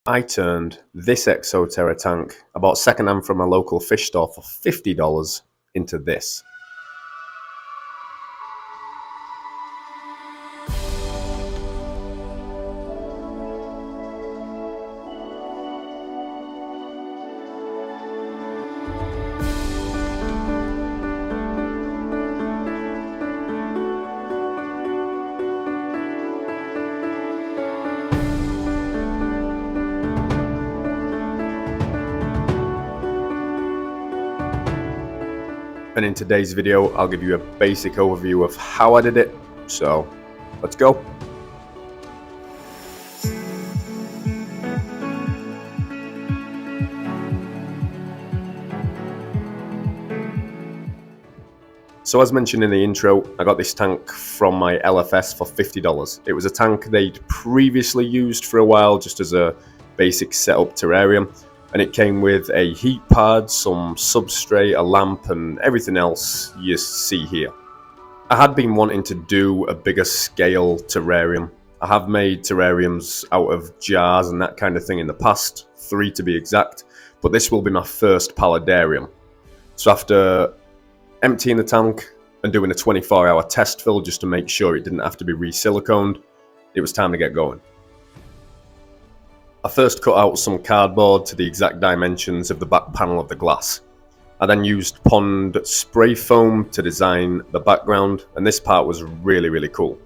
I turned this Exoterra tank I bought secondhand from a local fish store for $50 into this. And in today's video, I'll give you a basic overview of how I did it. So, let's go. So as mentioned in the intro, I got this tank from my LFS for $50. It was a tank they'd previously used for a while just as a basic setup terrarium. And it came with a heat pad, some substrate, a lamp, and everything else you see here. I had been wanting to do a bigger scale terrarium. I have made terrariums out of jars and that kind of thing in the past, 3 to be exact, but this will be my first paludarium. So after emptying the tank and doing a 24-hour test fill just to make sure it didn't have to be re-siliconed, it was time to get going. I first cut out some cardboard to the exact dimensions of the back panel of the glass. I then used pond spray foam to design the background, and this part was really cool.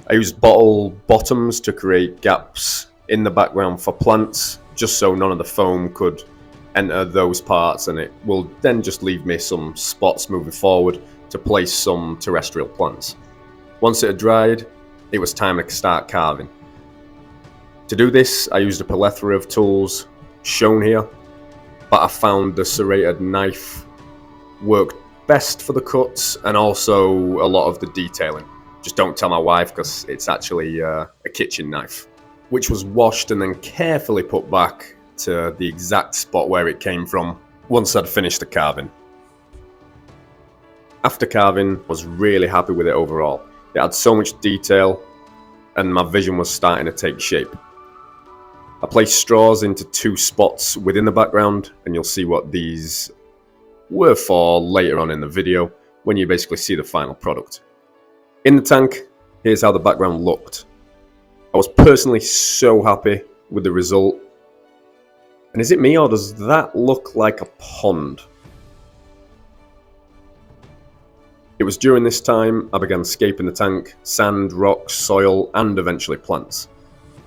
I used bottle bottoms to create gaps in the background for plants, just so none of the foam could enter those parts, and it will then just leave me some spots moving forward to place some terrestrial plants. Once it had dried, it was time to start carving. To do this, I used a plethora of tools shown here, but I found the serrated knife worked best for the cuts and also a lot of the detailing. Just don't tell my wife because it's actually a kitchen knife, which was washed and then carefully put back to the exact spot where it came from once I'd finished the carving. After carving, I was really happy with it overall. It had so much detail and my vision was starting to take shape. I placed straws into 2 spots within the background, and you'll see what these were for later on in the video when you basically see the final product. In the tank, here's how the background looked. I was personally so happy with the result. And is it me, or does that look like a pond? It was during this time I began scaping the tank, sand, rocks, soil, and eventually plants.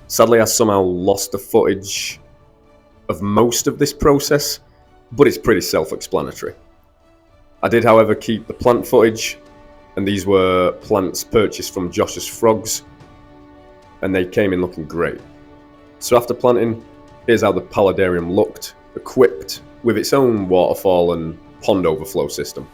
Sadly, I somehow lost the footage of most of this process, but it's pretty self-explanatory. I did, however, keep the plant footage, and these were plants purchased from Josh's Frogs, and they came in looking great. So after planting, here's how the paludarium looked, equipped with its own waterfall and pond overflow system.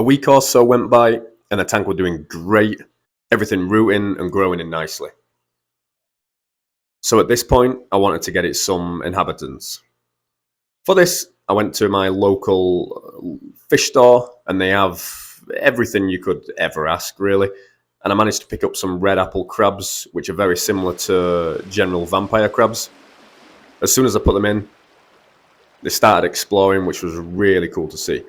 week or so went by and the tank were doing great, everything rooting and growing in nicely. So at this point, I wanted to get it some inhabitants. For this, I went to my local fish store, and they have everything you could ever ask, really. And I managed to pick up some red apple crabs, which are very similar to general vampire crabs. As soon as I put them in, they started exploring, which was really cool to see.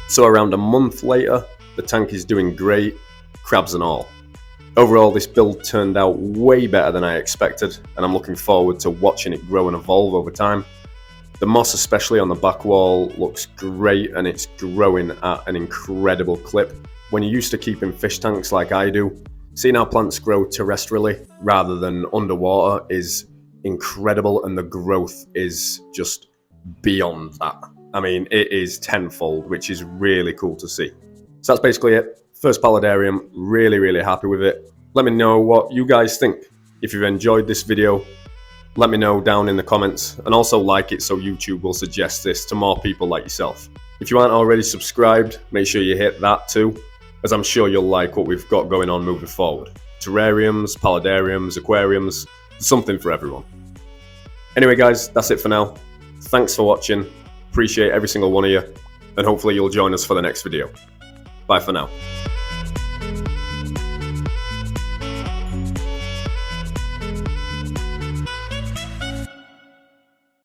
So around a month later, the tank is doing great, crabs and all. Overall, this build turned out way better than I expected, and I'm looking forward to watching it grow and evolve over time. The moss, especially on the back wall, looks great, and it's growing at an incredible clip. When you're used to keeping fish tanks like I do, seeing how plants grow terrestrially rather than underwater is incredible, and the growth is just beyond that. I mean, it is tenfold, which is really cool to see. So that's basically it. First Paludarium, really happy with it. Let me know what you guys think. If you've enjoyed this video, let me know down in the comments, and also like it so YouTube will suggest this to more people like yourself. If you aren't already subscribed, make sure you hit that too, as I'm sure you'll like what we've got going on moving forward. Terrariums, paludariums, aquariums, something for everyone. Anyway guys, that's it for now. Thanks for watching. Appreciate every single one of you, and hopefully you'll join us for the next video. Bye for now.